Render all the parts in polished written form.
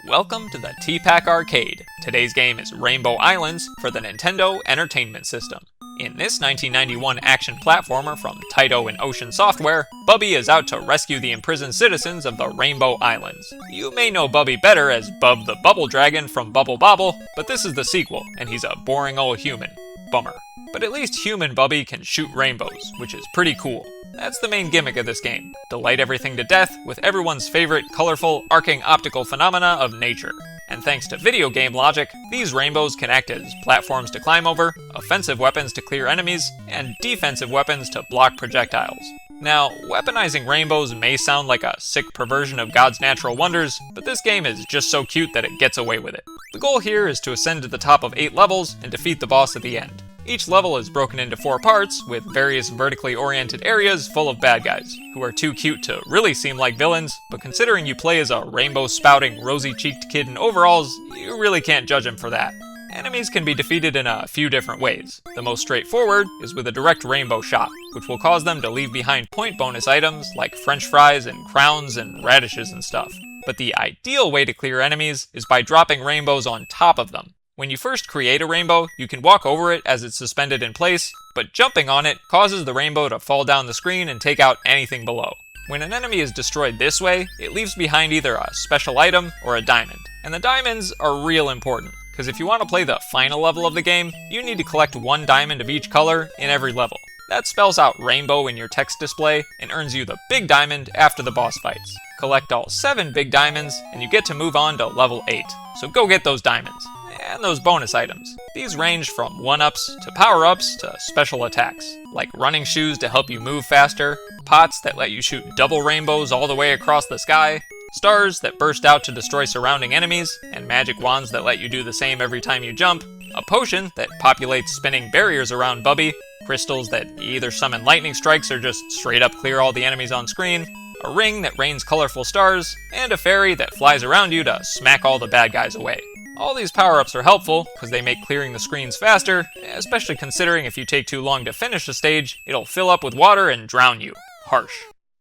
Welcome to the T-Pac Arcade. Today's game is Rainbow Islands for the Nintendo Entertainment System. In this 1991 action platformer from Taito and Ocean Software, Bubby is out to rescue the imprisoned citizens of the Rainbow Islands. You may know Bubby better as Bub the Bubble Dragon from Bubble Bobble, but this is the sequel, and he's a boring old human. Bummer. But at least human Bubby can shoot rainbows, which is pretty cool. That's the main gimmick of this game. Delight everything to death with everyone's favorite colorful, arcing optical phenomena of nature. And thanks to video game logic, these rainbows can act as platforms to climb over, offensive weapons to clear enemies, and defensive weapons to block projectiles. Now, weaponizing rainbows may sound like a sick perversion of God's natural wonders, but this game is just so cute that it gets away with it. The goal here is to ascend to the top of 8 levels and defeat the boss at the end. Each level is broken into 4 parts, with various vertically oriented areas full of bad guys, who are too cute to really seem like villains, but considering you play as a rainbow-spouting, rosy-cheeked kid in overalls, you really can't judge him for that. Enemies can be defeated in a few different ways. The most straightforward is with a direct rainbow shot, which will cause them to leave behind point bonus items like french fries and crowns and radishes and stuff. But the ideal way to clear enemies is by dropping rainbows on top of them. When you first create a rainbow, you can walk over it as it's suspended in place, but jumping on it causes the rainbow to fall down the screen and take out anything below. When an enemy is destroyed this way, it leaves behind either a special item or a diamond. And the diamonds are real important, because if you want to play the final level of the game, you need to collect 1 diamond of each color in every level. That spells out rainbow in your text display and earns you the big diamond after the boss fights. Collect all 7 big diamonds and you get to move on to level 8. So go get those diamonds. And those bonus items. These range from 1-ups to power-ups to special attacks, like running shoes to help you move faster, pots that let you shoot double rainbows all the way across the sky, stars that burst out to destroy surrounding enemies, and magic wands that let you do the same every time you jump, a potion that populates spinning barriers around Bubby, crystals that either summon lightning strikes or just straight up clear all the enemies on screen, a ring that rains colorful stars, and a fairy that flies around you to smack all the bad guys away. All these power-ups are helpful because they make clearing the screens faster, especially considering if you take too long to finish a stage, it'll fill up with water and drown you. Harsh.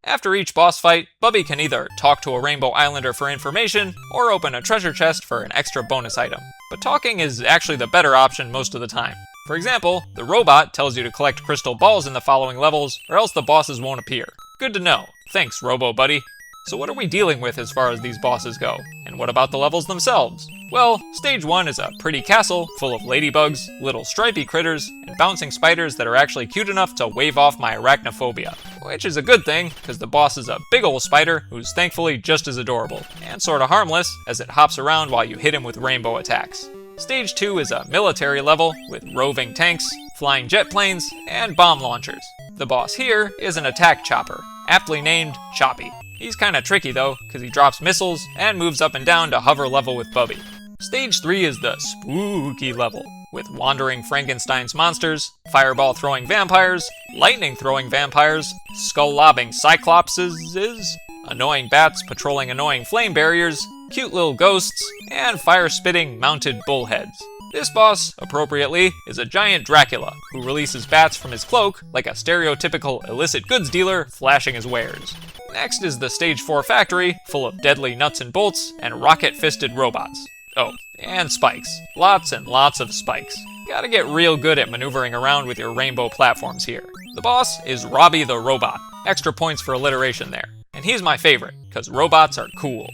After each boss fight, Bubby can either talk to a Rainbow Islander for information, or open a treasure chest for an extra bonus item. But talking is actually the better option most of the time. For example, the robot tells you to collect crystal balls in the following levels, or else the bosses won't appear. Good to know. Thanks, Robo Buddy. So what are we dealing with as far as these bosses go? And what about the levels themselves? Well, stage 1 is a pretty castle full of ladybugs, little stripy critters, and bouncing spiders that are actually cute enough to wave off my arachnophobia. Which is a good thing, because the boss is a big ol' spider who's thankfully just as adorable, and sorta harmless as it hops around while you hit him with rainbow attacks. Stage 2 is a military level with roving tanks, flying jet planes, and bomb launchers. The boss here is an attack chopper, aptly named Choppy. He's kinda tricky though, because he drops missiles and moves up and down to hover level with Bubby. Stage 3 is the spooky level, with wandering Frankenstein's monsters, fireball-throwing vampires, lightning-throwing vampires, skull-lobbing cyclopses, annoying bats patrolling annoying flame barriers, cute little ghosts, and fire-spitting mounted bullheads. This boss, appropriately, is a giant Dracula, who releases bats from his cloak like a stereotypical illicit goods dealer flashing his wares. Next is the Stage 4 factory, full of deadly nuts and bolts and rocket-fisted robots. Oh, and spikes. Lots and lots of spikes. Gotta get real good at maneuvering around with your rainbow platforms here. The boss is Robbie the Robot. Extra points for alliteration there. And he's my favorite, because robots are cool.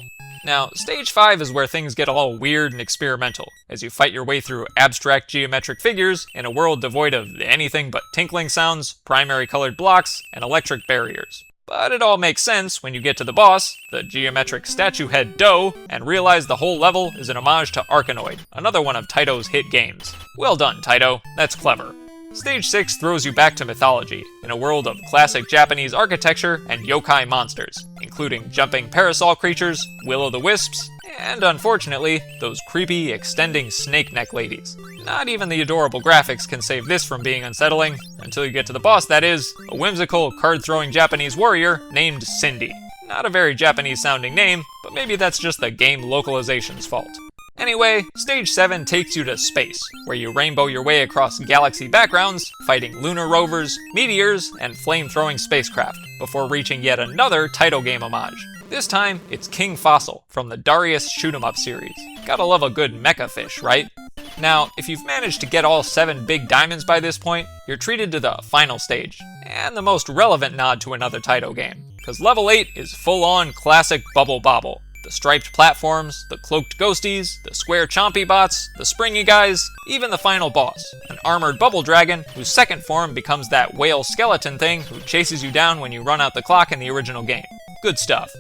Now, Stage 5 is where things get all weird and experimental, as you fight your way through abstract geometric figures in a world devoid of anything but tinkling sounds, primary colored blocks, and electric barriers. But it all makes sense when you get to the boss, the geometric statue head Doe, and realize the whole level is an homage to Arkanoid, another one of Taito's hit games. Well done, Taito. That's clever. Stage 6 throws you back to mythology, in a world of classic Japanese architecture and yokai monsters, including jumping parasol creatures, will-o'-the-wisps, and unfortunately, those creepy, extending snake neck ladies. Not even the adorable graphics can save this from being unsettling, until you get to the boss, that is, a whimsical, card-throwing Japanese warrior named Cindy. Not a very Japanese-sounding name, but maybe that's just the game localization's fault. Anyway, Stage 7 takes you to space, where you rainbow your way across galaxy backgrounds, fighting lunar rovers, meteors, and flame-throwing spacecraft, before reaching yet another Taito game homage. This time, it's King Fossil from the Darius Shoot-'em-up series. Gotta love a good mecha fish, right? Now, if you've managed to get all 7 big diamonds by this point, you're treated to the final stage, and the most relevant nod to another Taito game, because level 8 is full-on classic Bubble Bobble. The striped platforms, the cloaked ghosties, the square chompy bots, the springy guys, even the final boss, an armored bubble dragon whose second form becomes that whale skeleton thing who chases you down when you run out the clock in the original game. Good stuff.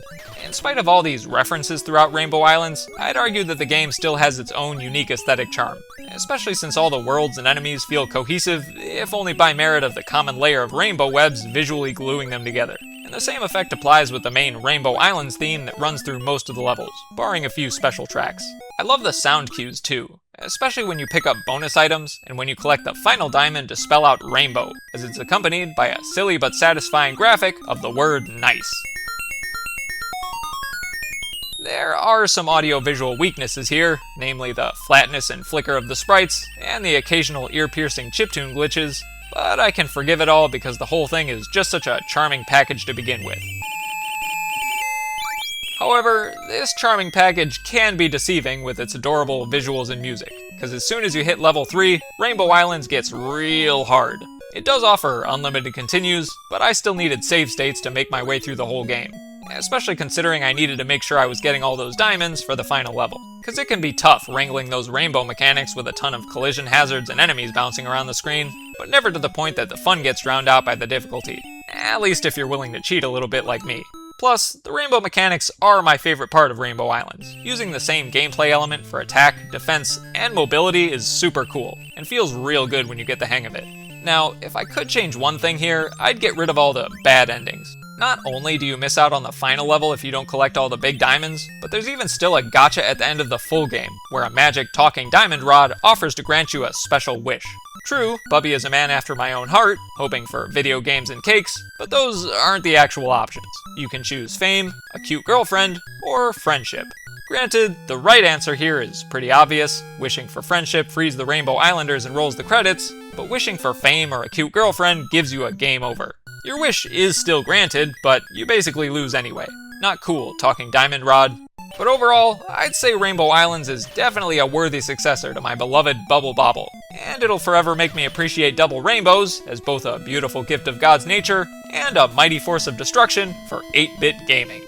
In spite of all these references throughout Rainbow Islands, I'd argue that the game still has its own unique aesthetic charm, especially since all the worlds and enemies feel cohesive, if only by merit of the common layer of rainbow webs visually gluing them together. And the same effect applies with the main Rainbow Islands theme that runs through most of the levels, barring a few special tracks. I love the sound cues too, especially when you pick up bonus items and when you collect the final diamond to spell out rainbow, as it's accompanied by a silly but satisfying graphic of the word nice. There are some audio-visual weaknesses here, namely the flatness and flicker of the sprites, and the occasional ear-piercing chiptune glitches, but I can forgive it all because the whole thing is just such a charming package to begin with. However, this charming package can be deceiving with its adorable visuals and music, because as soon as you hit level 3, Rainbow Islands gets real hard. It does offer unlimited continues, but I still needed save states to make my way through the whole game, especially considering I needed to make sure I was getting all those diamonds for the final level, because it can be tough wrangling those rainbow mechanics with a ton of collision hazards and enemies bouncing around the screen, but never to the point that the fun gets drowned out by the difficulty, at least if you're willing to cheat a little bit like me. Plus, the rainbow mechanics are my favorite part of Rainbow Islands. Using the same gameplay element for attack, defense, and mobility is super cool, and feels real good when you get the hang of it. Now, if I could change one thing here, I'd get rid of all the bad endings. Not only do you miss out on the final level if you don't collect all the big diamonds, but there's even still a gotcha at the end of the full game, where a magic talking diamond rod offers to grant you a special wish. True, Bubby is a man after my own heart, hoping for video games and cakes, but those aren't the actual options. You can choose fame, a cute girlfriend, or friendship. Granted, the right answer here is pretty obvious. Wishing for friendship frees the Rainbow Islanders and rolls the credits, but wishing for fame or a cute girlfriend gives you a game over. Your wish is still granted, but you basically lose anyway. Not cool, talking diamond rod. But overall, I'd say Rainbow Islands is definitely a worthy successor to my beloved Bubble Bobble, and it'll forever make me appreciate double rainbows as both a beautiful gift of God's nature and a mighty force of destruction for 8-bit gaming.